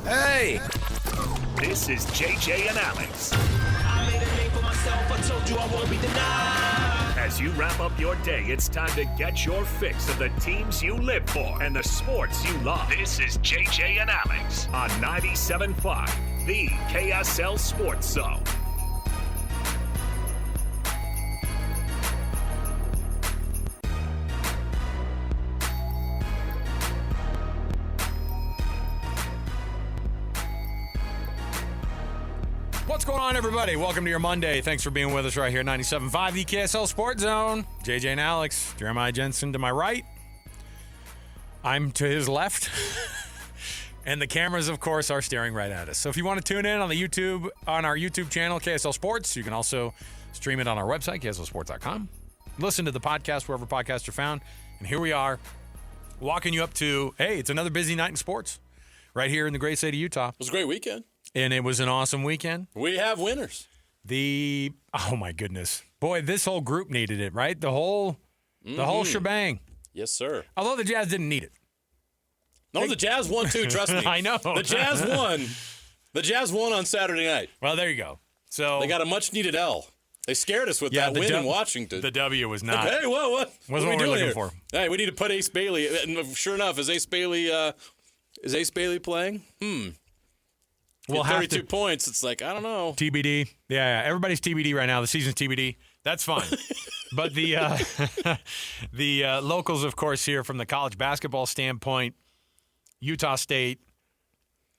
Hey! This is JJ and Alex. I made a name for myself. I told you I won't be denied. As you wrap up your day, it's time to get your fix of the teams you live for and the sports you love. This is JJ and Alex on 97.5, the KSL Sports Zone. What's going on, everybody? Welcome to your Monday. Thanks for being with us right here at 97.5, the KSL Sports Zone. JJ and Alex, Jeremiah Jensen to my right. I'm to his left. And the cameras, of course, are staring right at us. So if you want to tune in on the YouTube, on our YouTube channel, KSL Sports, you can also stream it on our website, KSLSports.com. Listen to the podcast wherever podcasts are found. And here we are, walking you up to, hey, it's another busy night in sports right here in the great state of Utah. It was a great weekend. And it was an awesome weekend. We have winners. Oh my goodness. Boy, this whole group needed it, right? The whole shebang. Yes, sir. Although the Jazz didn't need it. No, the Jazz won too, trust me. I know. The Jazz won. The Jazz won on Saturday night. Well, there you go. So they got a much-needed L. They scared us with that win in Washington. The W was not. Hey, what Wasn't what we were looking for. Hey, we need to put Ace Bailey. And sure enough, is Ace Bailey playing? Well, 32 points. It's like, I don't know. TBD. Yeah, everybody's TBD right now. The season's TBD. That's fine. But the locals, of course, here from the college basketball standpoint, Utah State,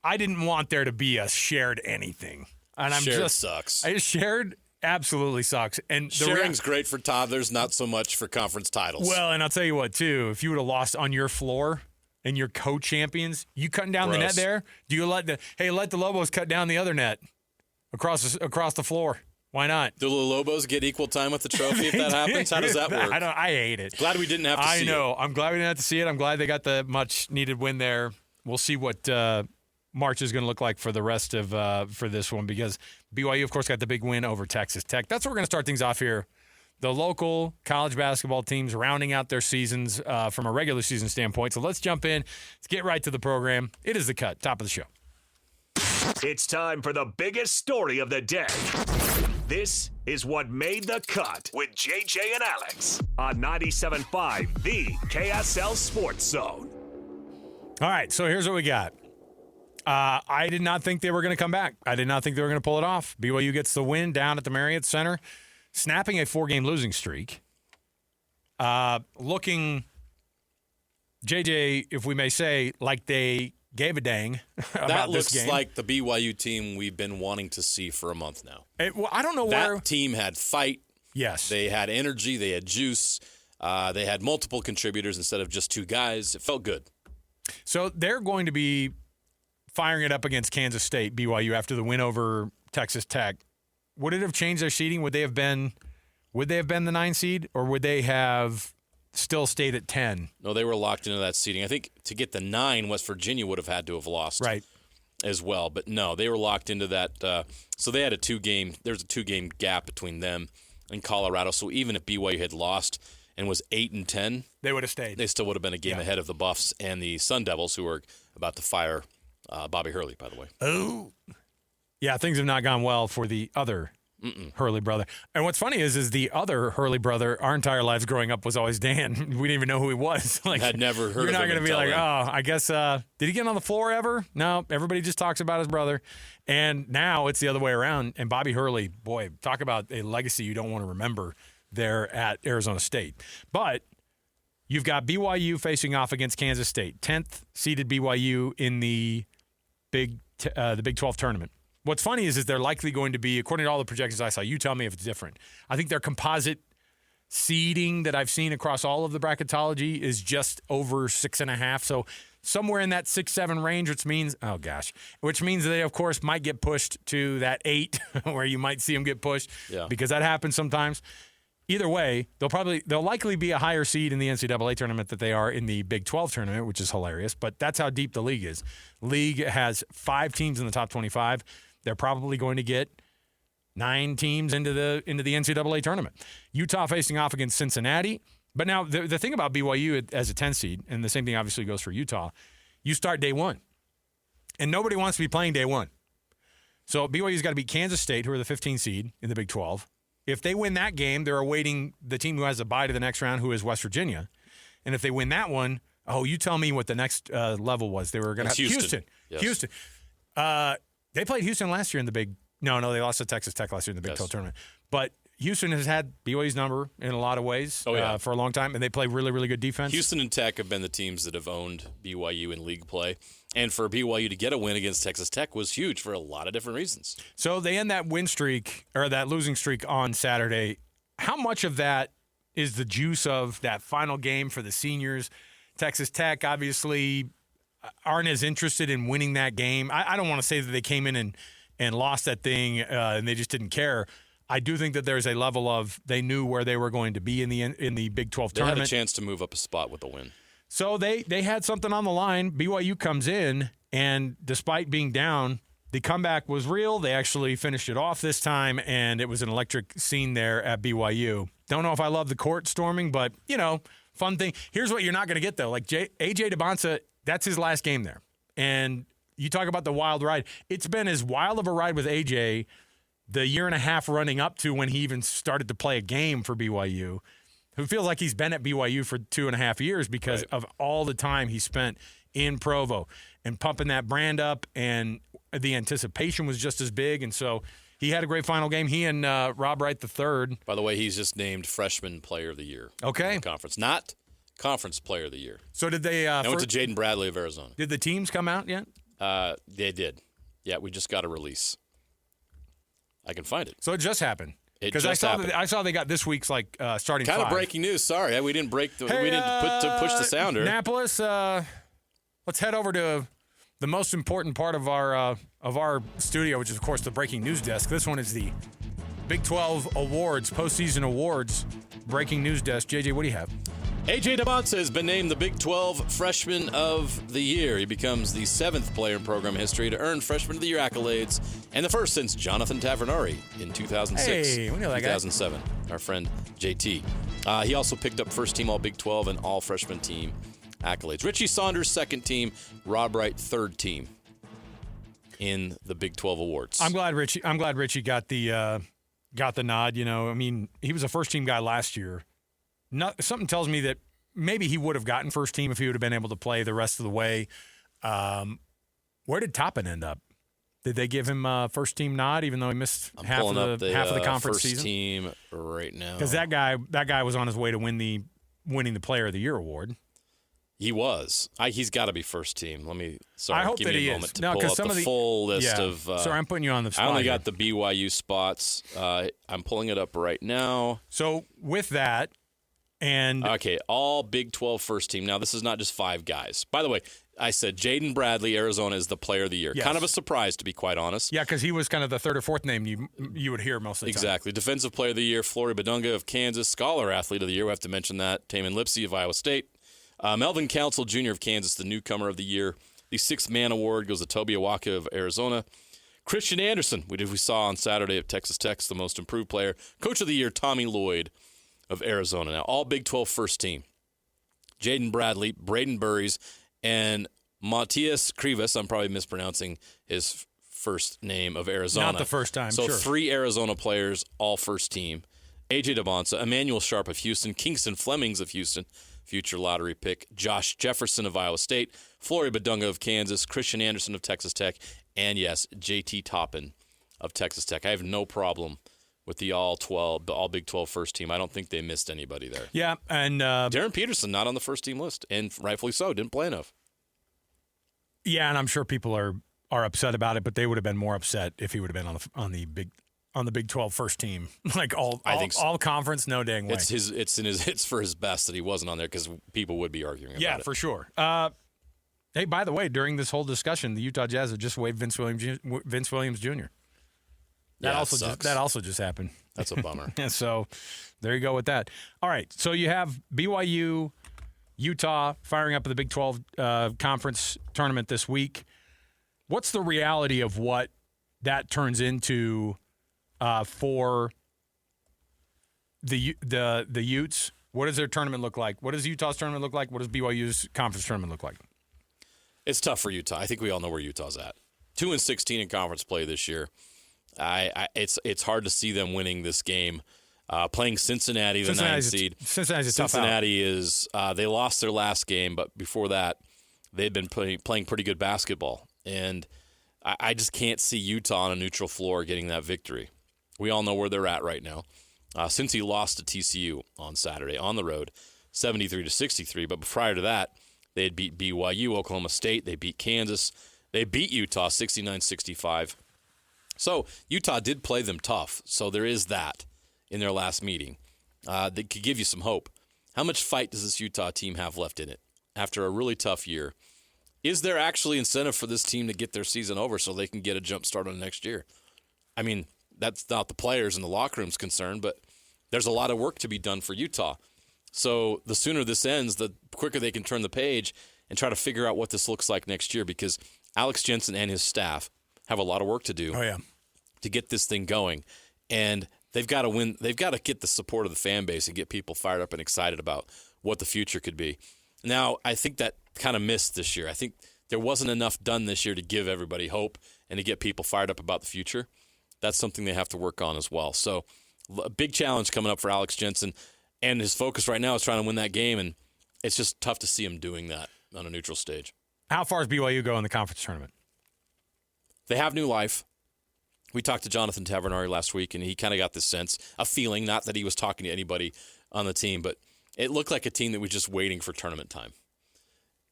I didn't want there to be a shared anything. And sucks. Shared absolutely sucks. And sharing's great for toddlers, not so much for conference titles. Well, and I'll tell you what, too. If you would have lost on your floor and your co-champions, you cutting down the net there? Do you let the Lobos cut down the other net across the floor? Why not? Do the Lobos get equal time with the trophy if that happens? How does that work? I hate it. Glad we didn't have to see it. I know. I'm glad we didn't have to see it. I'm glad they got the much-needed win there. We'll see what March is going to look like for the rest of for this one, because BYU, of course, got the big win over Texas Tech. That's where we're going to start things off here. The local college basketball teams rounding out their seasons from a regular season standpoint. So let's jump in. Let's get right to the program. It is The Cut, top of the show. It's time for the biggest story of the day. This is what made the cut with JJ and Alex on 97.5, the KSL Sports Zone. All right, so here's what we got. I did not think they were going to come back. I did not think they were going to pull it off. BYU gets the win down at the Marriott Center, snapping a 4-game losing streak. Looking, JJ, if we may say, like they gave a dang about this game. That looks like the BYU team we've been wanting to see for a month now. I don't know where. That team had fight. Yes. They had energy. They had juice. They had multiple contributors instead of just two guys. It felt good. So they're going to be firing it up against Kansas State, BYU, after the win over Texas Tech. Would it have changed their seeding? Would they have been the 9 seed, or would they have still stayed at 10? No, they were locked into that seeding. I think to get the 9, West Virginia would have had to have lost, right, as well. But no, they were locked into that. So they had a 2-game. There's a 2-game gap between them and Colorado. So even if BYU had lost and was 8-10, they would have stayed. They still would have been a game ahead of the Buffs and the Sun Devils, who are about to fire Bobby Hurley, by the way. Oh. Yeah, things have not gone well for the other Hurley brother. And what's funny is the other Hurley brother, our entire lives growing up, was always Dan. We didn't even know who he was. Like, I'd never heard of him. You're not going to be like, then. oh, I guess, did he get on the floor ever? No, everybody just talks about his brother. And now it's the other way around. And Bobby Hurley, boy, talk about a legacy you don't want to remember there at Arizona State. But you've got BYU facing off against Kansas State, 10th seeded BYU in the Big 12 tournament. What's funny is they're likely going to be, according to all the projections I saw, you tell me if it's different. I think their composite seeding that I've seen across all of the bracketology is just over 6.5. So somewhere in that 6-7 range, which means they, of course, might get pushed to that 8 where you might see them get pushed because that happens sometimes. Either way, they'll likely be a higher seed in the NCAA tournament that they are in the Big 12 tournament, which is hilarious. But that's how deep the league is. League has 5 teams in the top 25. They're probably going to get 9 teams into the NCAA tournament. Utah facing off against Cincinnati. But now the thing about BYU as a 10 seed, and the same thing obviously goes for Utah, you start day one. and nobody wants to be playing day one. So BYU's got to beat Kansas State, who are the 15 seed in the Big 12. If they win that game, they're awaiting the team who has a bye to the next round, who is West Virginia. And if they win that one, you tell me what the next level was. They were going to have Houston. Yes. Houston. They played Houston last year in the Big. No, they lost to Texas Tech last year in the Big 12 tournament. But Houston has had BYU's number in a lot of ways for a long time, and they play really, really good defense. Houston and Tech have been the teams that have owned BYU in league play. And for BYU to get a win against Texas Tech was huge for a lot of different reasons. So they end that win streak, or that losing streak on Saturday. How much of that is the juice of that final game for the seniors? Texas Tech obviously aren't as interested in winning that game. I don't want to say that they came in and lost that thing and they just didn't care. I do think that there's a level of they knew where they were going to be in the Big 12 tournament. They had a chance to move up a spot with a win. So they had something on the line. BYU comes in, and despite being down, the comeback was real. They actually finished it off this time, and it was an electric scene there at BYU. Don't know if I love the court storming, but, fun thing. Here's what you're not going to get, though. Like A.J. DeBonsa, that's his last game there. And you talk about the wild ride. It's been as wild of a ride with A.J. the year and a half running up to when he even started to play a game for BYU, who feels like he's been at BYU for 2.5 years because of all the time he spent in Provo and pumping that brand up, and the anticipation was just as big. And so he had a great final game. He and Rob Wright III. By the way, he's just named Freshman Player of the Year. Okay. In the conference. Not Conference Player of the Year. So did they? I went to Jaden Bradley of Arizona. Did the teams come out yet? They did. Yeah, we just got a release. I can find it. So it just happened. Because I saw they got this week's starting kind five. of breaking news. Sorry, we didn't break. We didn't push the sounder. Annapolis. Let's head over to the most important part of our studio, which is of course the breaking news desk. This one is the Big 12 awards, postseason awards, breaking news desk. JJ, what do you have? A.J. DeBonsa has been named the Big 12 Freshman of the Year. He becomes the 7th player in program history to earn Freshman of the Year accolades, and the first since Jonathan Tavernari in 2006. Hey, we know that guy. 2007, our friend JT. He also picked up first team All Big 12 and All Freshman team accolades. Richie Saunders, second team. Rob Wright, third team in the Big 12 awards. I'm glad Richie got the nod. He was a first team guy last year. Something tells me that maybe he would have gotten first team if he would have been able to play the rest of the way. Where did Toppin end up? Did they give him a first team nod even though he missed half of the conference first season? Team right now. Because that guy was on his way to winning the Player of the Year award. He was. He's got to be first team. I hope give that me he a moment is. to No, pull because up the full list of. Sorry, I'm putting you on the spot. I only got the BYU spots. I'm pulling it up right now. So with that. And okay, all Big 12 first team. Now, this is not just 5 guys. By the way, I said Jaden Bradley, Arizona, is the player of the year. Yes. Kind of a surprise, to be quite honest. Yeah, because he was kind of the third or fourth name you would hear most of the time. Exactly. Defensive player of the year, Flory Badunga of Kansas. Scholar athlete of the year, we have to mention that. Taman Lipsey of Iowa State. Melvin Council Jr. of Kansas, the newcomer of the year. The Sixth Man Award goes to Toby Awaka of Arizona. Christian Anderson, we saw on Saturday at Texas Tech, the most improved player. Coach of the year, Tommy Lloyd of Arizona. Now, all Big 12 first team. Jaden Bradley, Braden Burries, and Matias Krivas. I'm probably mispronouncing his first name of Arizona. Not the first time, So sure. 3 Arizona players, all first team. A.J. DeBonsa, Emmanuel Sharp of Houston, Kingston Flemings of Houston, future lottery pick, Josh Jefferson of Iowa State, Flory Badunga of Kansas, Christian Anderson of Texas Tech, and yes, J.T. Toppin of Texas Tech. I have no problem with the all Big 12 first team. I don't think they missed anybody there. Yeah, and Darren Peterson not on the first team list, and rightfully so, didn't play enough. Yeah, and I'm sure people are upset about it, but they would have been more upset if he would have been on the Big 12 first team, like all conference, no dang way. It's for his best that he wasn't on there because people would be arguing about it. Yeah, for sure. Hey, by the way, during this whole discussion, the Utah Jazz have just waived Vince Williams Jr. That also just happened. That's a bummer. So there you go with that. All right, so you have BYU, Utah firing up at the Big 12 conference tournament this week. What's the reality of what that turns into for the Utes? What does their tournament look like? What does Utah's tournament look like? What does BYU's conference tournament look like? It's tough for Utah. I think we all know where Utah's at. 2-16 in conference play this year. It's hard to see them winning this game. Playing Cincinnati, the 9th seed. Cincinnati's a tough out. Cincinnati is they lost their last game, but before that, they'd been playing pretty good basketball. And I just can't see Utah on a neutral floor getting that victory. We all know where they're at right now. Cincy lost to TCU on Saturday on the road, 73-63. But prior to that, they had beat BYU, Oklahoma State. They beat Kansas. They beat Utah 69-65. So Utah did play them tough. So there is that in their last meeting. That could give you some hope. How much fight does this Utah team have left in it after a really tough year? Is there actually incentive for this team to get their season over so they can get a jump start on next year? I mean, that's not the players and the locker room's concern, but there's a lot of work to be done for Utah. So the sooner this ends, the quicker they can turn the page and try to figure out what this looks like next year, because Alex Jensen and his staff have a lot of work to do to get this thing going. And they've got to win. They've got to get the support of the fan base and get people fired up and excited about what the future could be. Now, I think that kind of missed this year. I think there wasn't enough done this year to give everybody hope and to get people fired up about the future. That's something they have to work on as well. So a big challenge coming up for Alex Jensen, and his focus right now is trying to win that game, and it's just tough to see him doing that on a neutral stage. How far does BYU go in the conference tournament? They have new life. We talked to Jonathan Tavernari last week, and he kind of got this sense, a feeling, not that he was talking to anybody on the team, but it looked like a team that was just waiting for tournament time.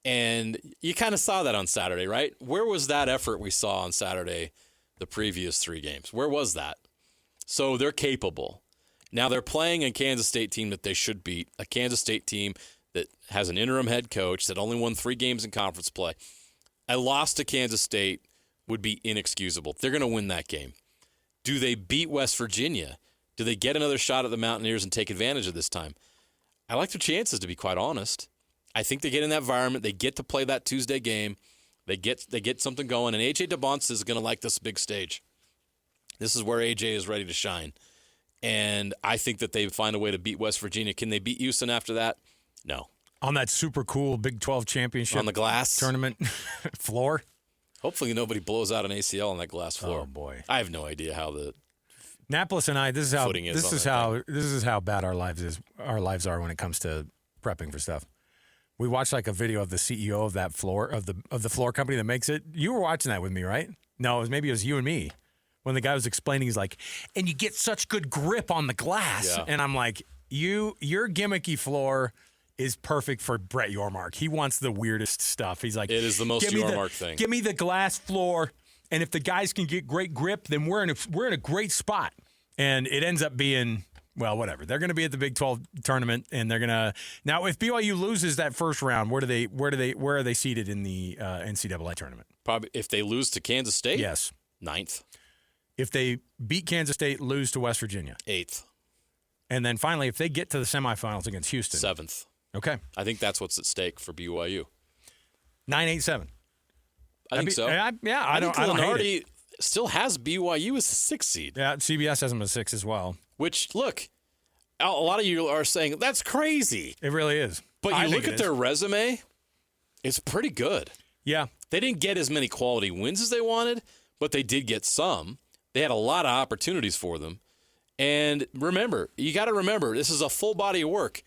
And you kind of saw that on Saturday, right? Where was that effort we saw on Saturday the previous 3 games? Where was that? So they're capable. Now they're playing a Kansas State team that they should beat, a Kansas State team that has an interim head coach that only won 3 games in conference play. A loss to Kansas State would be inexcusable. They're going to win that game. Do they beat West Virginia? Do they get another shot at the Mountaineers and take advantage of this time? I like their chances, to be quite honest. I think they get in that environment. They get to play that Tuesday game. They get something going. And A.J. DeBonce is going to like this big stage. This is where A.J. is ready to shine. And I think that they find a way to beat West Virginia. Can they beat Houston after that? No. On that super cool Big 12 championship on the glass tournament floor? Hopefully nobody blows out an ACL on that glass floor. Oh, boy. I have no idea how the Napolis and I, this is how bad our lives are when it comes to prepping for stuff. We watched like a video of the CEO of that floor of the floor company that makes it. You were watching that with me, right? No, maybe it was you and me. When the guy was explaining, he's like, and you get such good grip on the glass. Yeah. And I'm like, your gimmicky floor is perfect for Brett Yormark. He wants the weirdest stuff. He's like, it is the most Yormark thing. Give me the glass floor, and if the guys can get great grip, then we're in a great spot. And it ends up being, well, whatever. They're going to be at the Big 12 tournament, and they're going to now. If BYU loses that first round, where are they seated in the NCAA tournament? Probably if they lose to Kansas State. Yes, 9th. If they beat Kansas State, lose to West Virginia, 8th. And then finally, if they get to the semifinals against Houston, 7th. Okay, I think that's what's at stake for BYU. 9-8-7. I think so. I don't hate it. Still has BYU as a 6th seed. Yeah, CBS has them as 6 as well. Which, look, a lot of you are saying that's crazy. It really is. But you look at their resume, it's pretty good. Yeah. They didn't get as many quality wins as they wanted, but they did get some. They had a lot of opportunities for them. And remember, you got to remember, this is a full body of work.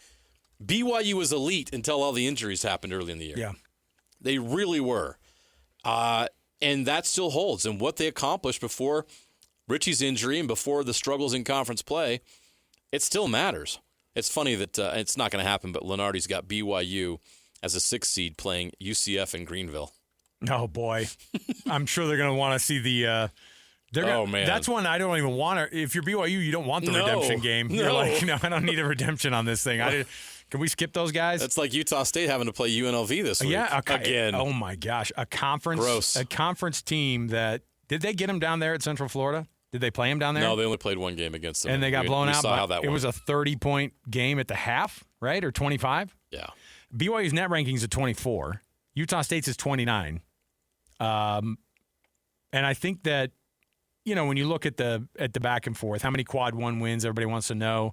BYU was elite until all the injuries happened early in the year. Yeah. They really were. And that still holds. And what they accomplished before Richie's injury and before the struggles in conference play, it still matters. It's funny that it's not going to happen, but Lenardi's got BYU as a 6th seed playing UCF in Greenville. Oh, boy. I'm sure they're going to want to see the man. That's one I don't even want to. If you're BYU, you don't want the redemption game. You're like, no, I don't need a redemption on this thing. Can we skip those guys? That's like Utah State having to play UNLV this week. Yeah, again. Oh my gosh, a conference team that did they get them down there at Central Florida? Did they play them down there? No, they only played one game against them, and they got blown out. Saw how that it was a 30-point game at the half, right, or 25? Yeah. BYU's net rankings at 24. Utah State's is 29. And I think that when you look at the back and forth, how many quad 1 wins everybody wants to know.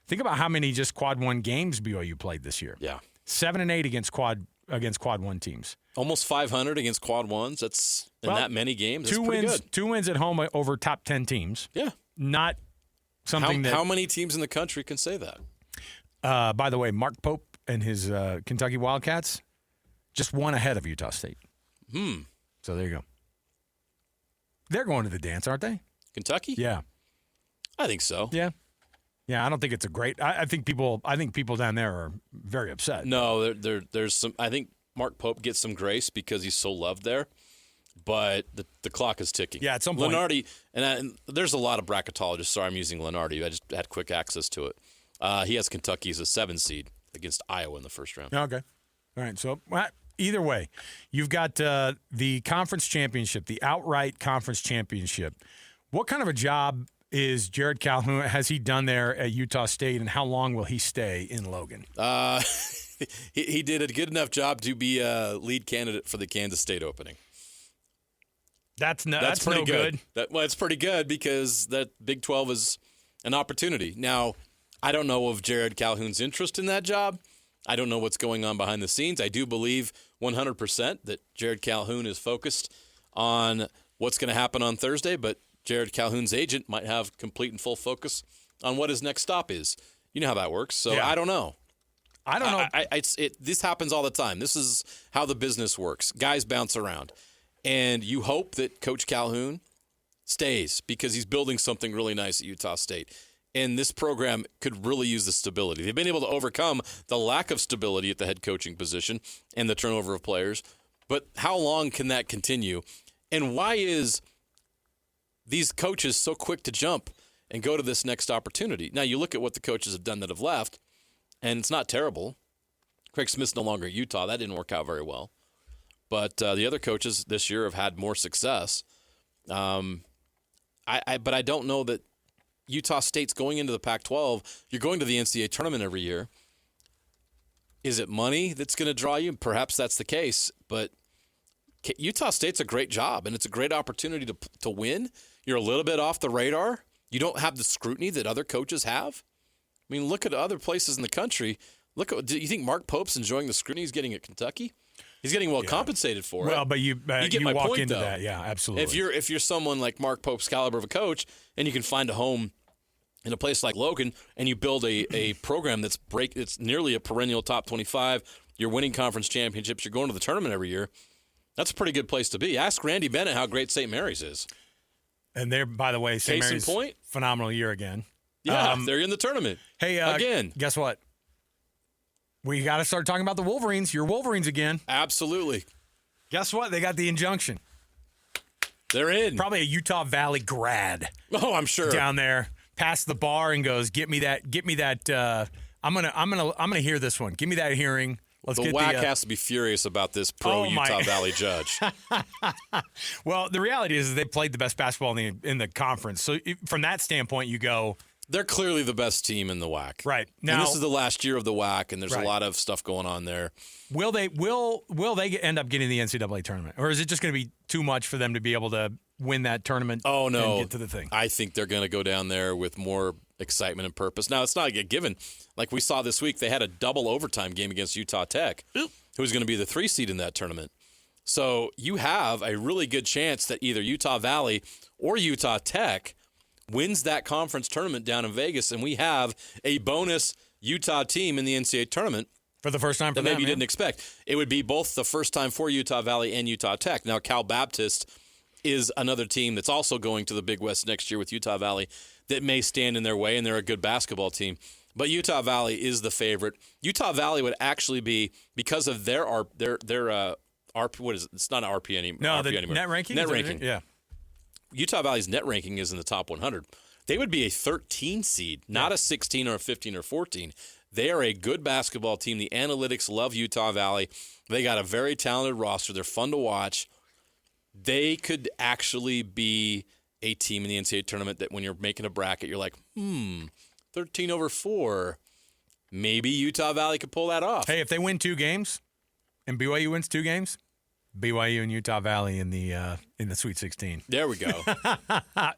Think about how many just quad 1 games BYU played this year. Yeah. 7-8 against quad against quad 1 teams. Almost 500 against quad 1s. That's in that many games. That's pretty good. 2 wins at home over top 10 teams. Yeah. Not something How many teams in the country can say that? By the way, Mark Pope and his Kentucky Wildcats just one ahead of Utah State. So there you go. They're going to the dance, aren't they? Kentucky? Yeah. I think so. Yeah. Yeah, I don't think it's a great. I think people down there are very upset. No, there's some. I think Mark Pope gets some grace because he's so loved there, but the clock is ticking. Yeah, at some point. Lenardi, and there's a lot of bracketologists. Sorry, I'm using Lenardi. I just had quick access to it. He has Kentucky as a 7 seed against Iowa in the first round. Okay. All right. So either way, you've got the conference championship, the outright conference championship. What kind of a job is Jared Calhoun, has he done there at Utah State, and how long will he stay in Logan? He did a good enough job to be a lead candidate for the Kansas State opening. That's pretty no good. It's pretty good because that Big 12 is an opportunity. Now, I don't know of Jared Calhoun's interest in that job. I don't know what's going on behind the scenes. I do believe 100% that Jared Calhoun is focused on what's going to happen on Thursday, but Jared Calhoun's agent might have complete and full focus on what his next stop is. You know how that works. So Yeah. I don't know. I don't know. This happens all the time. This is how the business works. Guys bounce around. And you hope that Coach Calhoun stays because he's building something really nice at Utah State. And this program could really use the stability. They've been able to overcome the lack of stability at the head coaching position and the turnover of players. But how long can that continue? And why is these coaches so quick to jump and go to this next opportunity? Now, you look at what the coaches have done that have left, and it's not terrible. Craig Smith's no longer at Utah. That didn't work out very well. But the other coaches this year have had more success. But I don't know that Utah State's going into the Pac-12. You're going to the NCAA tournament every year. Is it money that's going to draw you? Perhaps that's the case. But Utah State's a great job, and it's a great opportunity to win. You're a little bit off the radar. You don't have the scrutiny that other coaches have. I mean, look at other places in the country. Do you think Mark Pope's enjoying the scrutiny he's getting at Kentucky? He's getting well compensated for it. Well, but you get my walk point, into though. that. Yeah, absolutely. If you're someone like Mark Pope's caliber of a coach, and you can find a home in a place like Logan, and you build a program it's nearly a perennial top 25, you're winning conference championships, you're going to the tournament every year, that's a pretty good place to be. Ask Randy Bennett how great St. Mary's is. And they're, by the way, St. Case in Mary's point. phenomenal year again. Yeah, they're in the tournament. Hey, again. Guess what? We got to start talking about the Wolverines. Your Wolverines again. Absolutely. Guess what? They got the injunction. They're in. Probably a Utah Valley grad. Oh, I'm sure. Down there, past the bar and goes, "Get me that. I'm gonna hear this one. Give me that hearing." Let's the get WAC has to be furious about this pro-Utah Valley judge. Well, the reality is they played the best basketball in the conference. So from that standpoint, you go, they're clearly the best team in the WAC. Right. Now, Now, this is the last year of the WAC, and there's Right. a lot of stuff going on there. will they end up getting the NCAA tournament, or is it just going to be too much for them to be able to win that tournament? Oh, no. and get to the thing. I think they're going to go down there with more excitement and purpose. Now, it's not a given. Like we saw this week, they had a double overtime game against Utah Tech, who was going to be the 3 seed in that tournament. So you have a really good chance that either Utah Valley or Utah Tech wins that conference tournament down in Vegas, and we have a bonus Utah team in the NCAA tournament For the first time for that them, maybe you yeah. didn't expect. It would be both the first time for Utah Valley and Utah Tech. Now, Cal Baptist is another team that's also going to the Big West next year with Utah Valley that may stand in their way, and they're a good basketball team. But Utah Valley is the favorite. Utah Valley would actually be, because of their RP, what is it? It's not an RP anymore. No, RP the anymore. net ranking. Net Is that ranking. it? Yeah. Utah Valley's net ranking is in the top 100. They would be a 13 seed, not a 16 or a 15 or 14. They are a good basketball team. The analytics love Utah Valley. They got a very talented roster. They're fun to watch. They could actually be a team in the NCAA tournament that when you're making a bracket, you're like, 13 over 4. Maybe Utah Valley could pull that off. Hey, if they win 2 games, and BYU wins 2 games, BYU and Utah Valley in the Sweet 16. There we go.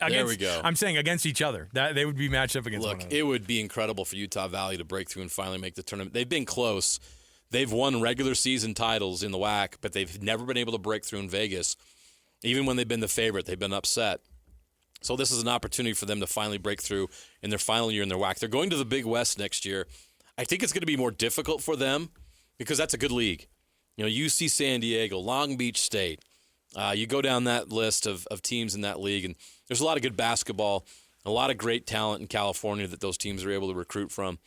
There we go. I'm saying against each other. That they would be matched up against one Look, another. it would be incredible for Utah Valley to break through and finally make the tournament. They've been close. They've won regular season titles in the WAC, but they've never been able to break through in Vegas. Even when they've been the favorite, they've been upset. So this is an opportunity for them to finally break through in their final year in their WAC. They're going to the Big West next year. I think it's going to be more difficult for them because that's a good league. UC San Diego, Long Beach State. You go down that list of teams in that league, and there's a lot of good basketball, a lot of great talent in California that those teams are able to recruit from.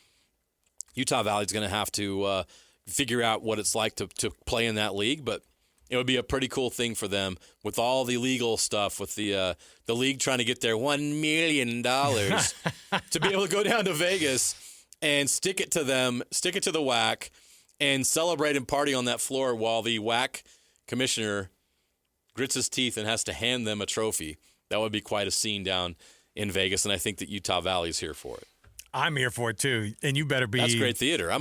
Utah Valley's going to have to figure out what it's like to play in that league, but it would be a pretty cool thing for them with all the legal stuff, with the league trying to get their $1 million to be able to go down to Vegas and stick it to them, stick it to the WAC, and celebrate and party on that floor while the WAC commissioner grits his teeth and has to hand them a trophy. That would be quite a scene down in Vegas, and I think that Utah Valley is here for it. I'm here for it too, and you better be. That's great theater.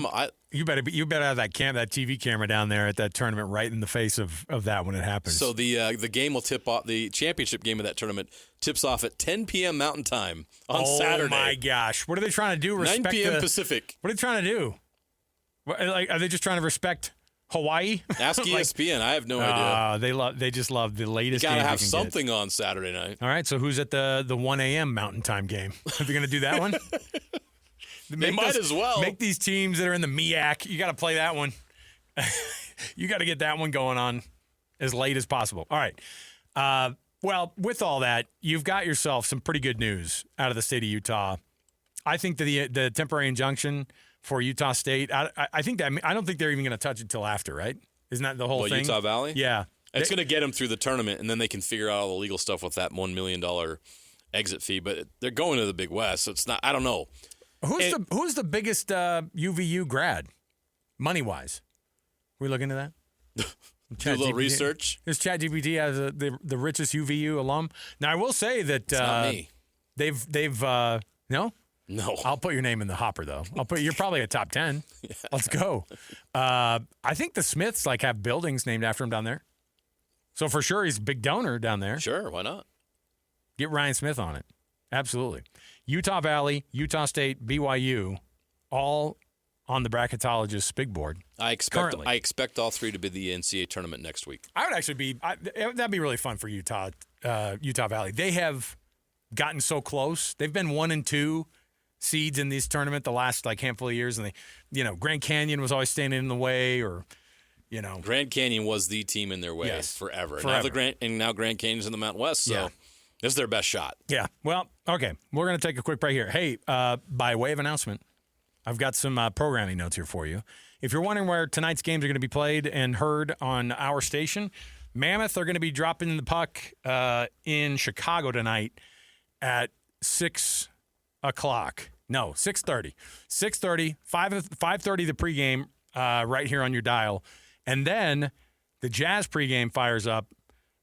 You better have that TV camera down there at that tournament, right in the face of that when it happens. So the game will tip off. The championship game of that tournament tips off at 10 p.m. Mountain Time on Saturday. Oh my gosh! What are they trying to do? 9 p.m. Pacific. What are they trying to do? Are they just trying to respect Hawaii? Ask ESPN. I have no idea. They just love the latest. You gotta have something on Saturday night. All right. So who's at the 1 a.m. Mountain Time game? Are they going to do that one? They might as well. Make these teams that are in the MEAC. You got to play that one. You got to get that one going on as late as possible. All right. Well, with all that, you've got yourself some pretty good news out of the state of Utah. I think that the temporary injunction for Utah State, I don't think they're even going to touch it till after, right? Isn't that the whole thing? Utah Valley? Yeah. It's going to get them through the tournament, and then they can figure out all the legal stuff with that $1 million exit fee. But they're going to the Big West, so it's not. I don't know. Who's the biggest UVU grad, money-wise? We look into that? Do a little research. Does ChatGPT has the richest UVU alum? Now, I will say that it's not me. They've no? No. I'll put your name in the hopper, though. You're probably a top 10. Yeah. Let's go. I think the Smiths have buildings named after him down there. So for sure, he's a big donor down there. Sure, why not? Get Ryan Smith on it. Absolutely. Utah Valley, Utah State, BYU, all on the bracketologist's big board. I expect all three to be the NCAA tournament next week. I would actually that'd be really fun for Utah Valley. They have gotten so close. They've been 1 and 2 seeds in this tournament the last handful of years, and Grand Canyon was always standing in the way, or Grand Canyon was the team in their way forever. Now Grand Canyon's in the Mountain West, so this is their best shot. Yeah. Well, okay, we're gonna take a quick break here. Hey, by way of announcement, I've got some programming notes here for you. If you're wondering where tonight's games are going to be played and heard on our station, Mammoth are going to be dropping the puck in Chicago tonight at 6 o'clock. No, 6:30. 6:30, 5:30 the pregame right here on your dial. And then the Jazz pregame fires up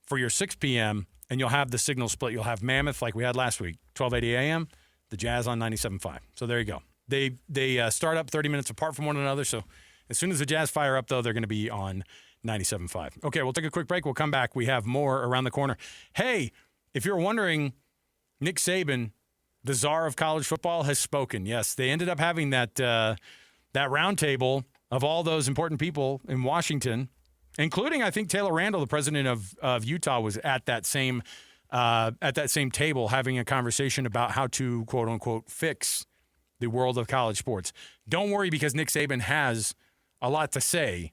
for your 6 p.m., and you'll have the signal split. You'll have Mammoth like we had last week, 12:80 a.m., the Jazz on 97.5. So there you go. They start up 30 minutes apart from one another, so as soon as the Jazz fire up, though, they're going to be on 97.5. Okay, we'll take a quick break. We'll come back. We have more around the corner. Hey, if you're wondering, Nick Saban, the czar of college football, has spoken. Yes, they ended up having that roundtable of all those important people in Washington, including, I think, Taylor Randall, the president of Utah, was at that same table having a conversation about how to, quote unquote, fix the world of college sports. Don't worry, because Nick Saban has a lot to say,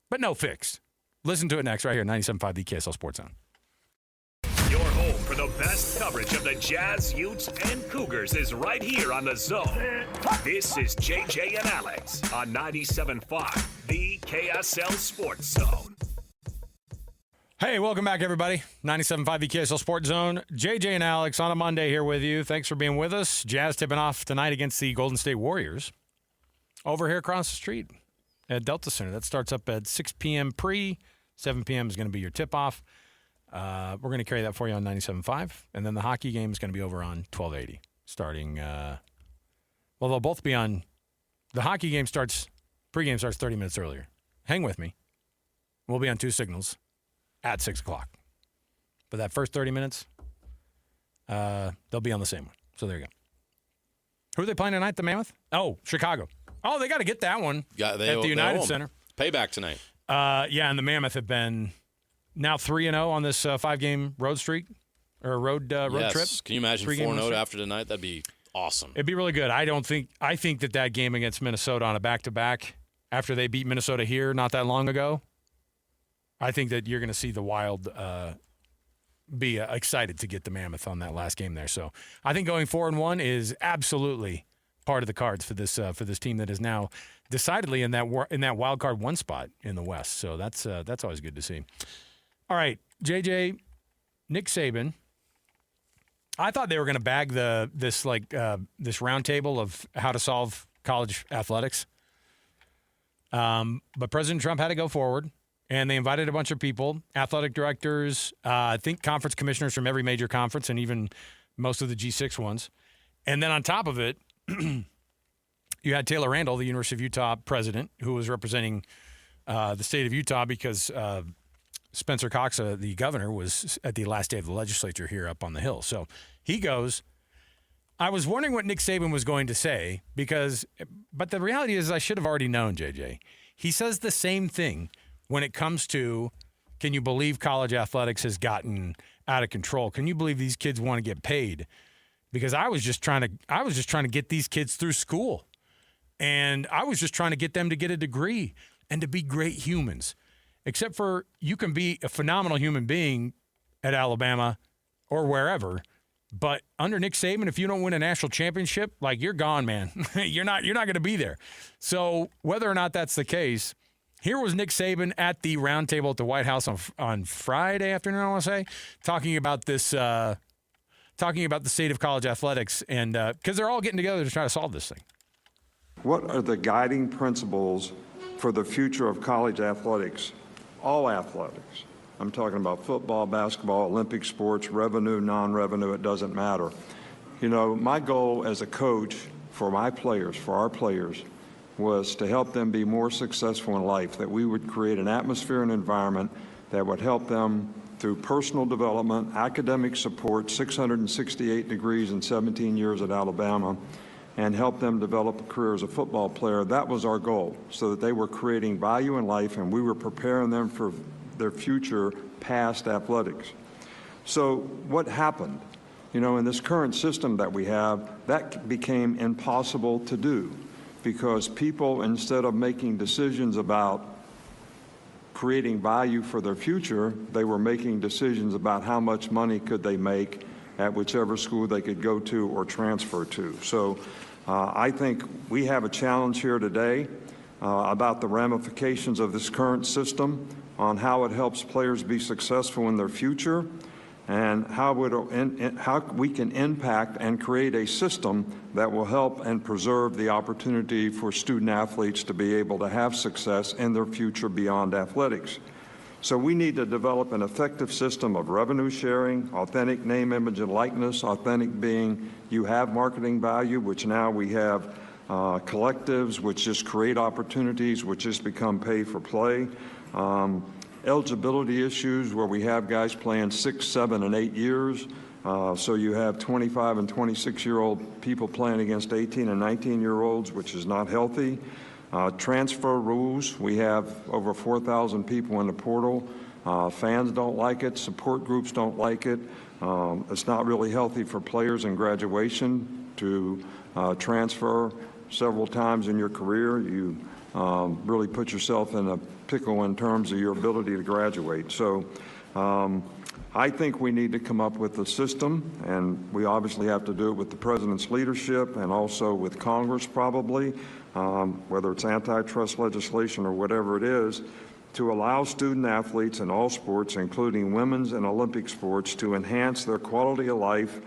but no fix. Listen to it next right here, 97.5 the KSL Sports Zone. Your home for the best coverage of the Jazz, Utes, and Cougars is right here on The Zone. This is JJ and Alex on 97.5, the KSL Sports Zone. Hey, welcome back, everybody. 97.5 the KSL Sports Zone. JJ and Alex on a Monday here with you. Thanks for being with us. Jazz tipping off tonight against the Golden State Warriors over here across the street at Delta Center. That starts up at 6 p.m. pre. 7 p.m. is going to be your tip-off. We're going to carry that for you on 97.5. And then the hockey game is going to be over on 1280 starting. They'll both be on. The hockey game pregame starts 30 minutes earlier. Hang with me. We'll be on two signals at 6 o'clock. But that first 30 minutes, they'll be on the same one. So there you go. Who are they playing tonight, the Mammoth? Oh, Chicago. Oh, they got to get that one They at the owe United 'em. Center. Payback tonight. Yeah, and the Mammoth have been now 3-0 on this 5-game road streak or road trip. Can you imagine 4-0 after tonight? That'd be awesome. It'd be really good. I think that game against Minnesota on a back-to-back after they beat Minnesota here not that long ago, I think that you're going to see the Wild be excited to get the Mammoth on that last game there. So I think going 4-1 is absolutely part of the cards for this team that is now decidedly in that wild card 1 spot in the West. So that's always good to see. All right, JJ, Nick Saban. I thought they were going to bag this roundtable of how to solve college athletics, but President Trump had to go forward, and they invited a bunch of people, athletic directors, I think conference commissioners from every major conference, and even most of the G6 ones. And then on top of it, you had Taylor Randall, the University of Utah president, who was representing the state of Utah because Spencer Cox, the governor, was at the last day of the legislature here up on the Hill. So he goes, I was wondering what Nick Saban was going to say but the reality is I should have already known, JJ. He says the same thing when it comes to, can you believe college athletics has gotten out of control? Can you believe these kids want to get paid? Because I was just trying to get these kids through school. And I was just trying to get them to get a degree and to be great humans. Except for you can be a phenomenal human being at Alabama or wherever, but under Nick Saban, if you don't win a national championship, you're gone, man. you're not going to be there. So whether or not that's the case, here was Nick Saban at the roundtable at the White House on Friday afternoon, I want to say, talking about the state of college athletics, and because they're all getting together to try to solve this thing. What are the guiding principles for the future of college athletics? All athletics. I'm talking about football, basketball, Olympic sports, revenue, non-revenue, it doesn't matter. My goal as a coach for our players, was to help them be more successful in life, that we would create an atmosphere and environment that would help them through personal development, academic support, 668 degrees in 17 years at Alabama, and help them develop a career as a football player. That was our goal, so that they were creating value in life and we were preparing them for their future past athletics. So what happened? In this current system that we have, that became impossible to do because people, instead of making decisions about creating value for their future, they were making decisions about how much money could they make at whichever school they could go to or transfer to. So I think we have a challenge here today about the ramifications of this current system on how it helps players be successful in their future and how we can impact and create a system that will help and preserve the opportunity for student athletes to be able to have success in their future beyond athletics. So we need to develop an effective system of revenue sharing, authentic name, image, and likeness, authentic being you have marketing value, which now we have collectives, which just create opportunities, which just become pay for play. Eligibility issues where we have guys playing 6, 7, and 8 years. So you have 25 and 26-year-old people playing against 18 and 19-year-olds, which is not healthy. Transfer rules, we have over 4,000 people in the portal. Fans don't like it, support groups don't like it. It's not really healthy for players in graduation to transfer several times in your career. You really put yourself in a pickle in terms of your ability to graduate. So I think we need to come up with a system, and we obviously have to do it with the president's leadership and also with Congress probably, whether it's antitrust legislation or whatever it is, to allow student athletes in all sports, including women's and Olympic sports, to enhance their quality of life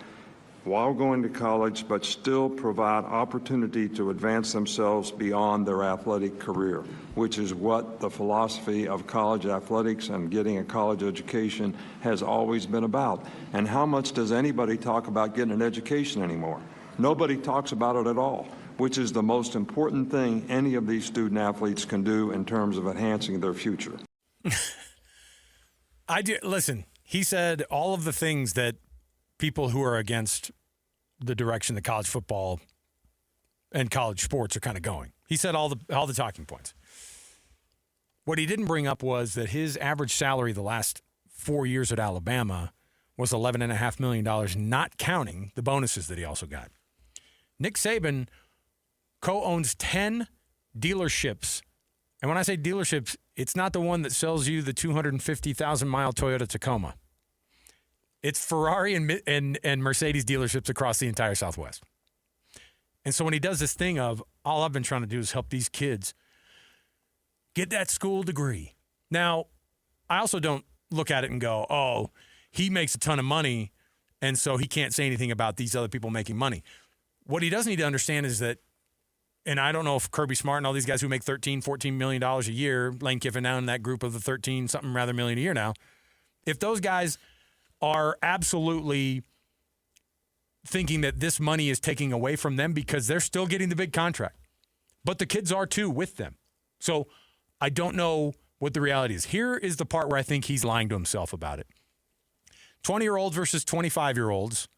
while going to college, but still provide opportunity to advance themselves beyond their athletic career, which is what the philosophy of college athletics and getting a college education has always been about. And how much does anybody talk about getting an education anymore? Nobody talks about it at all, which is the most important thing any of these student athletes can do in terms of enhancing their future. Listen, he said all of the things that people who are against the direction that college football and college sports are kind of going. He said all the talking points. What he didn't bring up was that his average salary the last 4 years at Alabama was $11.5 million, not counting the bonuses that he also got. Nick Saban co-owns 10 dealerships. And when I say dealerships, it's not the one that sells you the 250,000-mile Toyota Tacoma. It's Ferrari and Mercedes dealerships across the entire Southwest. And so when he does this thing of, all I've been trying to do is help these kids get that school degree. Now, I also don't look at it and go, oh, he makes a ton of money, and so he can't say anything about these other people making money. What he does need to understand is that, and I don't know if Kirby Smart and all these guys who make $13, $14 million a year, Lane Kiffin now in that group of the 13-something rather million a year now, if those guys are absolutely thinking that this money is taking away from them because they're still getting the big contract. But the kids are too with them. So I don't know what the reality is. Here is the part where I think he's lying to himself about it. 20-year-olds versus 25-year-olds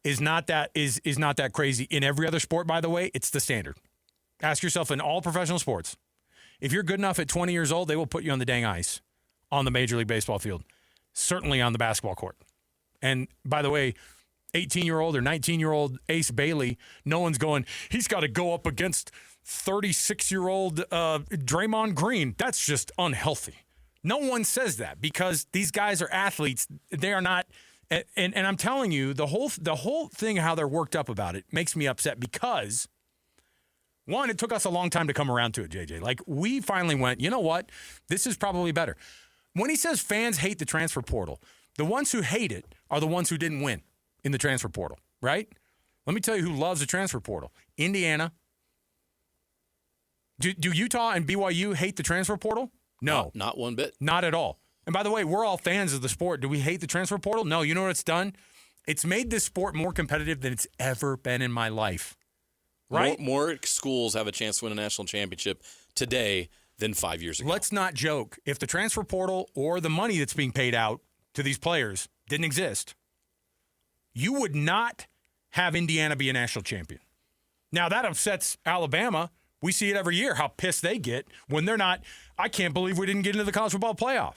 is not that crazy. In every other sport, by the way, it's the standard. Ask yourself in all professional sports, if you're good enough at 20 years old, they will put you on the dang ice on the Major League Baseball field, certainly on the basketball court. And by the way, 18-year-old or 19-year-old Ace Bailey, no one's going, he's got to go up against 36-year-old Draymond Green. That's just unhealthy. No one says that because these guys are athletes. They are not, and I'm telling you, the whole thing, how they're worked up about it, makes me upset because, one, it took us a long time to come around to it, JJ. Like, we finally went, you know what? This is probably better. When he says fans hate the transfer portal, the ones who hate it are the ones who didn't win in the transfer portal, right? Let me tell you who loves the transfer portal. Indiana. Do Utah and BYU hate the transfer portal? No. Not one bit. Not at all. And by the way, we're all fans of the sport. Do we hate the transfer portal? No. You know what it's done? It's made this sport more competitive than it's ever been in my life. Right? More schools have a chance to win a national championship today than 5 years ago. Let's not joke. If the transfer portal or the money that's being paid out to these players didn't exist, you would not have Indiana be a national champion. Now, that upsets Alabama. We see it every year, how pissed they get when they're not. I can't believe we didn't get into the college football playoff.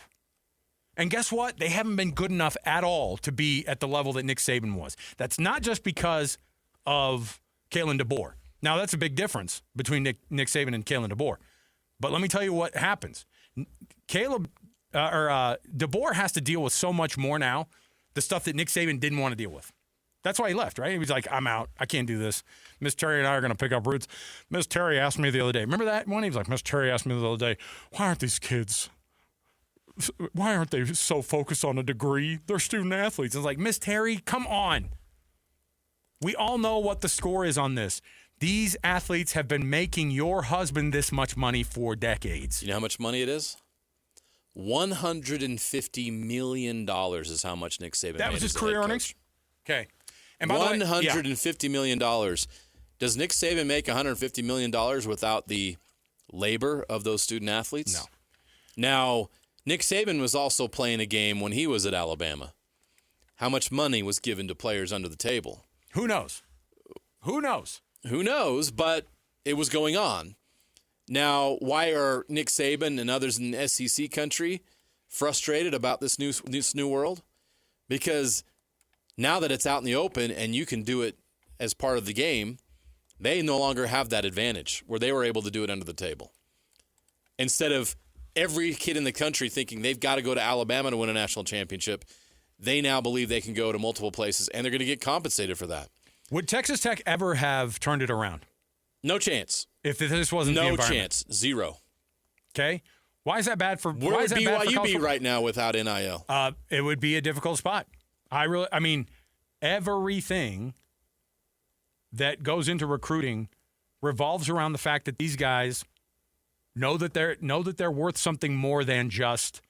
And guess what? They haven't been good enough at all to be at the level that Nick Saban was. That's not just because of Kalen DeBoer. Now, that's a big difference between Nick Saban and Kalen DeBoer. But let me tell you what happens. DeBoer has to deal with so much more now, the stuff that Nick Saban didn't want to deal with. That's why he left, right? He was like, I'm out. I can't do this. Miss Terry and I are going to pick up roots. Miss Terry asked me the other day. Remember that one? He was like, Miss Terry asked me the other day, why aren't they so focused on a degree? They're student athletes. I was like, Miss Terry, come on. We all know what the score is on this. These athletes have been making your husband this much money for decades. You know how much money it is? $150 million is how much Nick Saban made. That was his career earnings? Okay. And by $150 million. Does Nick Saban make $150 million without the labor of those student athletes? No. Now, Nick Saban was also playing a game when he was at Alabama. How much money was given to players under the table? Who knows? Who knows? Who knows, but it was going on. Now, why are Nick Saban and others in SEC country frustrated about this new world? Because now that it's out in the open and you can do it as part of the game, they no longer have that advantage where they were able to do it under the table. Instead of every kid in the country thinking they've got to go to Alabama to win a national championship, they now believe they can go to multiple places and they're going to get compensated for that. Would Texas Tech ever have turned it around? No chance. If this wasn't the environment? No chance. Zero. Okay. Why is that bad for? Where would BYU be right now without NIL? It would be a difficult spot. I mean, everything that goes into recruiting revolves around the fact that these guys know that they're worth something more than just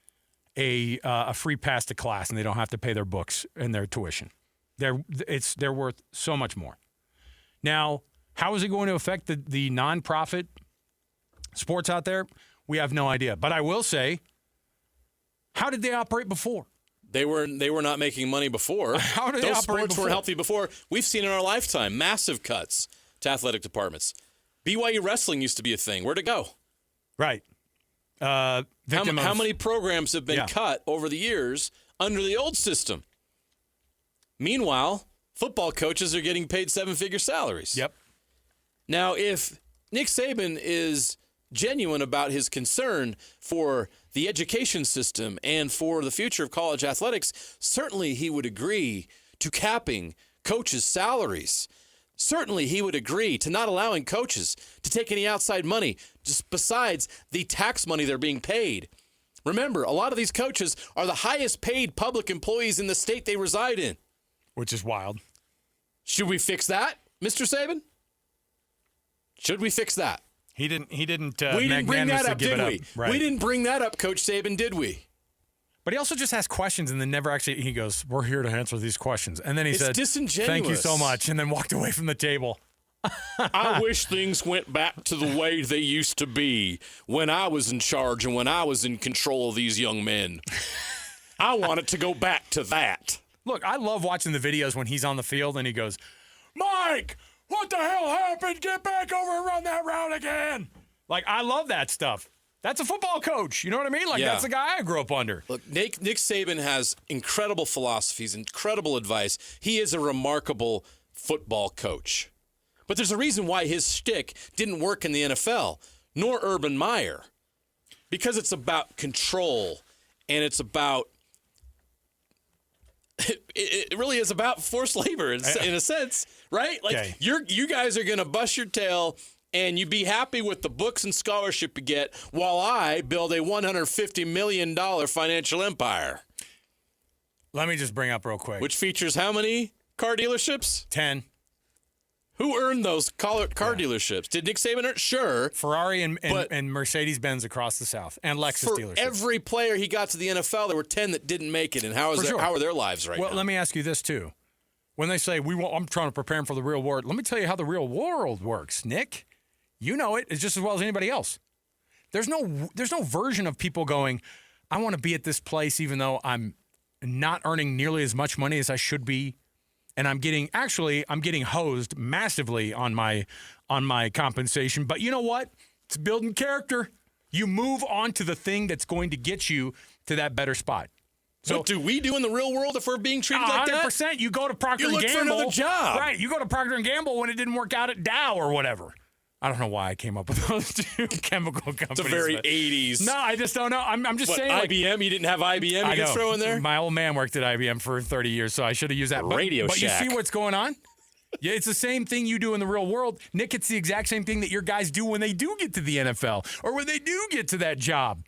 a free pass to class, and they don't have to pay their books and their tuition. They're worth so much more. Now, how is it going to affect the nonprofit sports out there? We have no idea. But I will say, how did they operate before? They were not making money before. How did they Those operate sports before? weren't healthy before. We've seen in our lifetime massive cuts to athletic departments. BYU wrestling used to be a thing. Where'd it go? Right. How many programs have been cut over the years under the old system? Meanwhile, football coaches are getting paid seven-figure salaries. Yep. Now, if Nick Saban is genuine about his concern for the education system and for the future of college athletics, certainly he would agree to capping coaches' salaries. Certainly he would agree to not allowing coaches to take any outside money just besides the tax money they're being paid. Remember, a lot of these coaches are the highest paid public employees in the state they reside in. Which is wild. Should we fix that, Mr. Saban? Should we fix that? He didn't. We didn't bring that up, did we? Right. We didn't bring that up, Coach Saban, did we? But he also just asked questions and then never actually. He goes, "We're here to answer these questions," and then he said, disingenuous. "Thank you so much," and then walked away from the table. I wish things went back to the way they used to be when I was in charge and when I was in control of these young men. I want it to go back to that. Look, I love watching the videos when he's on the field and he goes, "Mike, what the hell happened? Get back over and run that route again." Like, I love that stuff. That's a football coach. You know what I mean? Like, that's the guy I grew up under. Look, Nick Saban has incredible philosophies, incredible advice. He is a remarkable football coach. But there's a reason why his shtick didn't work in the NFL, nor Urban Meyer. Because it's about control, and it's about it really is about forced labor in a sense, right? Like, you guys are going to bust your tail and you be happy with the books and scholarship you get while I build a $150 million financial empire. Let me just bring up real quick. Which features how many car dealerships? 10. Who earned those car dealerships? Did Nick Saban earn? Sure. Ferrari and Mercedes-Benz across the South, and Lexus for dealerships. Every player he got to the NFL, there were 10 that didn't make it. And how are their lives right now? Well, let me ask you this, too. When they say, I'm trying to prepare them for the real world, let me tell you how the real world works, Nick. You know it as just as well as anybody else. There's no version of people going, I want to be at this place even though I'm not earning nearly as much money as I should be. And I'm getting hosed massively on my compensation. But you know what? It's building character. You move on to the thing that's going to get you to that better spot. So what do we do in the real world if we're being treated like that? 100%. You go to Procter & Gamble. You look for another job. Right. You go to Procter & Gamble when it didn't work out at Dow or whatever. I don't know why I came up with those two chemical companies. It's a very 80s. No, I just don't know. I'm just saying. IBM? You didn't have IBM? You could throw in there? My old man worked at IBM for 30 years, so I should have used that. Radio Shack. But you see what's going on? Yeah, it's the same thing you do in the real world. Nick, it's the exact same thing that your guys do when they do get to the NFL or when they do get to that job.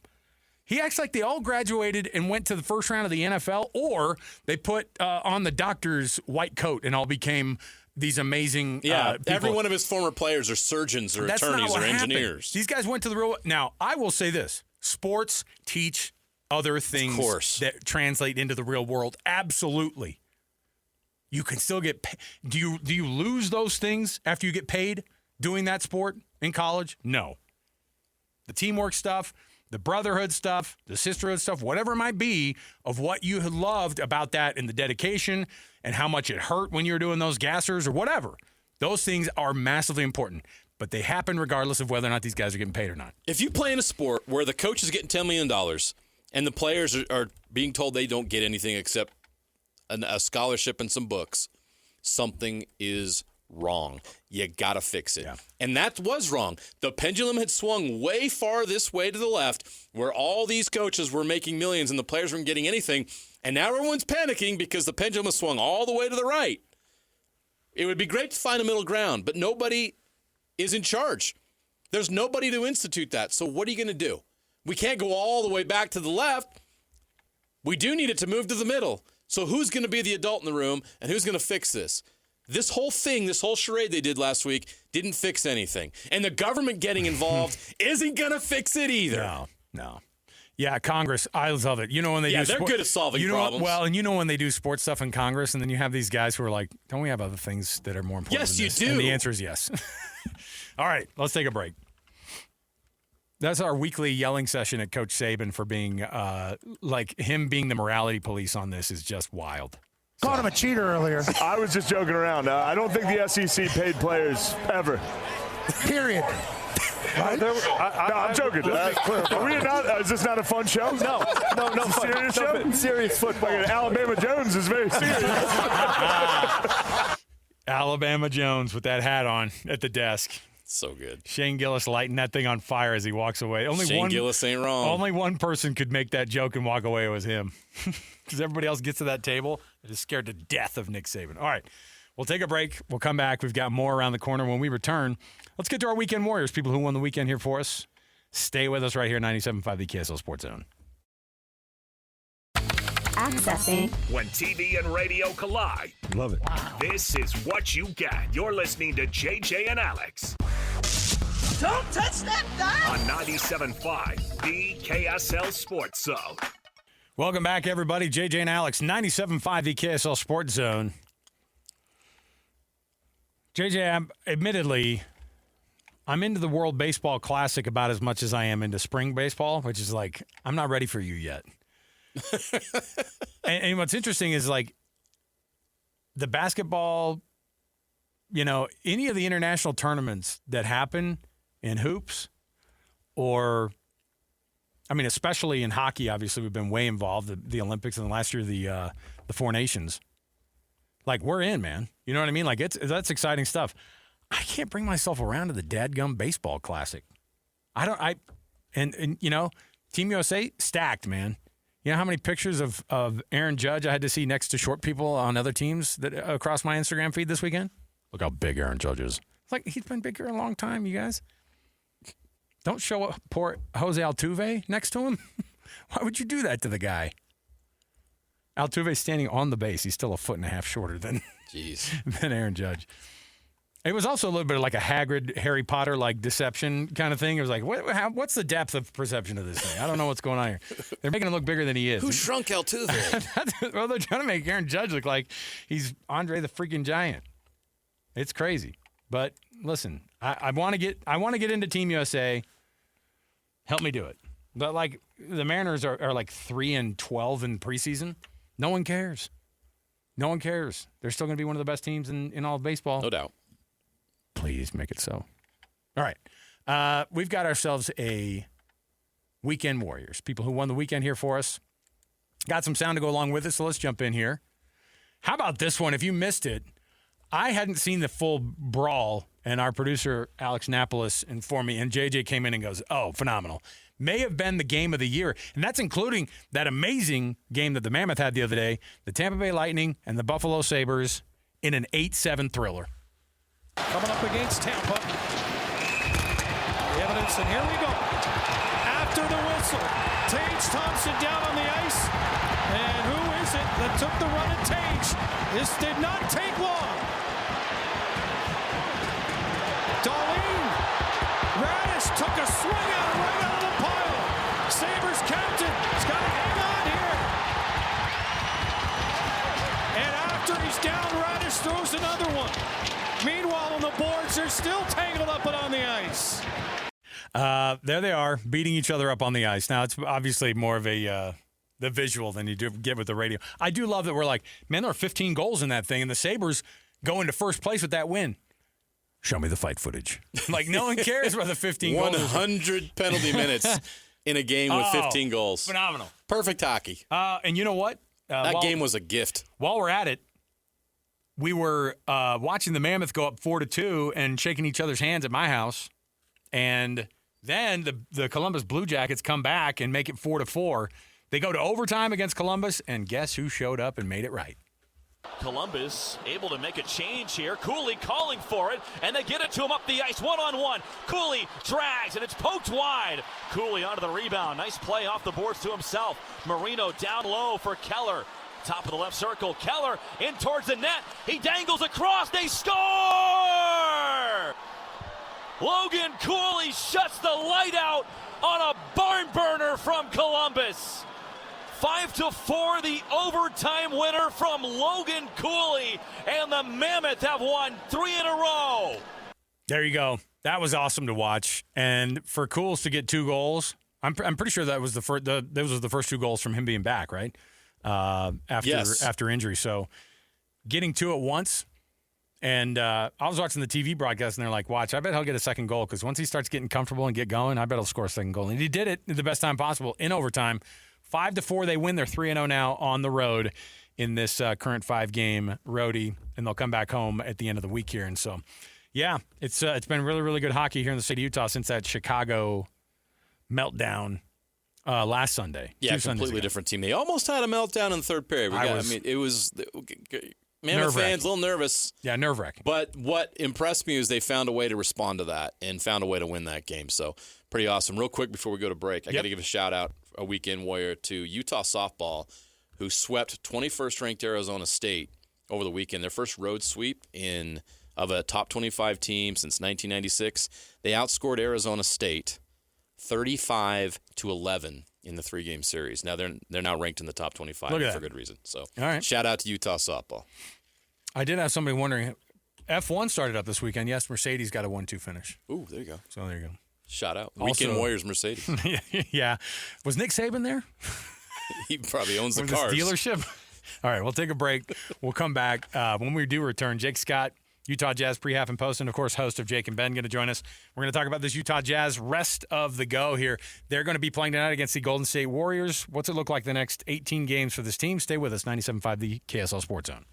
He acts like they all graduated and went to the first round of the NFL, or they put on the doctor's white coat and all became these amazing people. Every one of his former players are surgeons or attorneys or engineers. Happened. These guys went to the real. Now, I will say this. Sports teach other things that translate into the real world. Absolutely. You can still get paid. Do you lose those things after you get paid doing that sport in college? No. The teamwork stuff, the brotherhood stuff, the sisterhood stuff, whatever it might be, of what you had loved about that and the dedication and how much it hurt when you were doing those gassers or whatever. Those things are massively important, but they happen regardless of whether or not these guys are getting paid or not. If you play in a sport where the coach is getting $10 million and the players are being told they don't get anything except a scholarship and some books, something is wrong. You got to fix it. Yeah. And that was wrong. The pendulum had swung way far this way to the left where all these coaches were making millions and the players weren't getting anything. And now everyone's panicking because the pendulum has swung all the way to the right. It would be great to find a middle ground, but nobody is in charge. There's nobody to institute that. So what are you going to do? We can't go all the way back to the left. We do need it to move to the middle. So who's going to be the adult in the room and who's going to fix this? This whole thing, this whole charade they did last week didn't fix anything. And the government getting involved isn't going to fix it either. No. Yeah, Congress, I love it. You know when they do they're good at solving problems. And you know when they do sports stuff in Congress and then you have these guys who are like, don't we have other things that are more important than this? Yes, you do. And the answer is yes. All right, let's take a break. That's our weekly yelling session at Coach Saban for being, him being the morality police on this is just wild. Called him a cheater earlier. I was just joking around. I don't think the SEC paid players ever. Period. Right? I'm joking. Are we not? Is this not a fun show? No. Serious show? Serious football. Alabama Jones is very serious. Alabama Jones with that hat on at the desk. So good. Shane Gillis lighting that thing on fire as he walks away. Shane Gillis ain't wrong. Only one person could make that joke and walk away. It was him. Because everybody else gets to that table and is scared to death of Nick Saban. All right, we'll take a break. We'll come back. We've got more around the corner when we return. Let's get to our Weekend Warriors, people who won the weekend here for us. Stay with us right here, 97.5 the KSL Sports Zone. Accessing. When TV and radio collide. Love it. This is what you get. You're listening to JJ and Alex. Don't touch that dial. On 97.5, the KSL Sports Zone. Welcome back, everybody. JJ and Alex, 97.5 the KSL Sports Zone. JJ, admittedly, I'm into the World Baseball Classic about as much as I am into spring baseball, which is like, I'm not ready for you yet. and what's interesting is like the basketball, any of the international tournaments that happen in hoops or, especially in hockey, obviously we've been way involved, the Olympics and last year the Four Nations. Like we're in, man. You know what I mean? Like that's exciting stuff. I can't bring myself around to the dadgum baseball classic. And Team USA stacked, man. You know how many pictures of Aaron Judge I had to see next to short people on other teams that across my Instagram feed this weekend? Look how big Aaron Judge is. It's like he's been big here a long time, you guys. Don't show poor Jose Altuve next to him. Why would you do that to the guy? Altuve's standing on the base. He's still a foot and a half shorter than Aaron Judge. It was also a little bit of like a Hagrid, Harry Potter like deception kind of thing. It was like, what's the depth of perception of this thing? I don't know what's going on here. They're making him look bigger than he is. Who shrunk Altuve? Well, they're trying to make Aaron Judge look like he's Andre the freaking Giant. It's crazy. But listen, I want to get into Team USA. Help me do it. But like the Mariners are like 3-12 in preseason. No one cares. No one cares. They're still going to be one of the best teams in all of baseball. No doubt. Please make it so. All right. We've got ourselves a Weekend Warriors. People who won the weekend here for us. Got some sound to go along with it, so let's jump in here. How about this one? If you missed it, I hadn't seen the full brawl, and our producer, Alex Napolis, informed me, and JJ came in and goes, oh, phenomenal. May have been the game of the year, and that's including that amazing game that the Mammoth had the other day, the Tampa Bay Lightning and the Buffalo Sabres in an 8-7 thriller. Coming up against Tampa. The evidence, and here we go. After the whistle, Tage Thompson down on the ice. And who is it that took the run at Tage? This did not take long. Darlene Radish took a swing out right out of the pile. Sabres captain has got to hang on here. And after he's down, Radish throws another one. Meanwhile, on the boards, they're still tangled up and on the ice. There they are, beating each other up on the ice. Now, it's obviously more of the visual than you do get with the radio. I do love that we're like, man, there are 15 goals in that thing, and the Sabres go into first place with that win. Show me the fight footage. Like, no one cares about the 15 goals. 100 penalty minutes in a game with 15 goals. Phenomenal. Perfect hockey. And you know what? That game was a gift. While we're at it, we were watching the Mammoth go up 4-2 and shaking each other's hands at my house. And then the Columbus Blue Jackets come back and make it 4-4. They go to overtime against Columbus, and guess who showed up and made it right? Columbus able to make a change here. Cooley calling for it, and they get it to him up the ice, one-on-one. Cooley drags, and it's poked wide. Cooley onto the rebound. Nice play off the boards to himself. Marino down low for Keller. Top of the left circle. Keller in towards the net. He dangles across. They score! Logan Cooley shuts the light out on a barn burner from Columbus. 5-4, the overtime winner from Logan Cooley, and the Mammoth have won 3 in a row. There you go. That was awesome to watch, and for Cools to get 2 goals, I'm pretty sure that was those were the first 2 goals from him being back, right? After injury. So getting to it once. And I was watching the TV broadcast, and they're like, watch, I bet he'll get a second goal because once he starts getting comfortable and get going, I bet he'll score a second goal. And he did it at the best time possible in overtime. 5-4, they win. They're 3-0 now on the road in this current 5-game roadie, and they'll come back home at the end of the week here. And so, yeah, it's been really, really good hockey here in the state of Utah since that Chicago meltdown last Sunday. Yeah, completely different team. They almost had a meltdown in the third period. It was Mammoth fans a little nervous. Yeah, nerve-wracking. But what impressed me is they found a way to respond to that and found a way to win that game. So pretty awesome. Real quick before we go to break, I got to give a shout-out, a weekend warrior, to Utah softball, who swept 21st-ranked Arizona State over the weekend. Their first road sweep of a top 25 team since 1996. They outscored Arizona State 35-11 in the 3-game series. Now they're now ranked in the top 25 for good reason. So all right. Shout out to Utah softball. I did have somebody wondering, F1 started up this weekend. Yes, Mercedes got a 1-2 finish. Ooh, there you go. So there you go. Shout out. Also, Weekend Warriors Mercedes. Yeah. Was Nick Saban there? He probably owns the With cars. his dealership? All right, we'll take a break. We'll come back. When we do return, Jake Scott, Utah Jazz pre-half and post, and, of course, host of Jake and Ben, going to join us. We're going to talk about this Utah Jazz rest of the go here. They're going to be playing tonight against the Golden State Warriors. What's it look like the next 18 games for this team? Stay with us, 97.5, the KSL Sports Zone.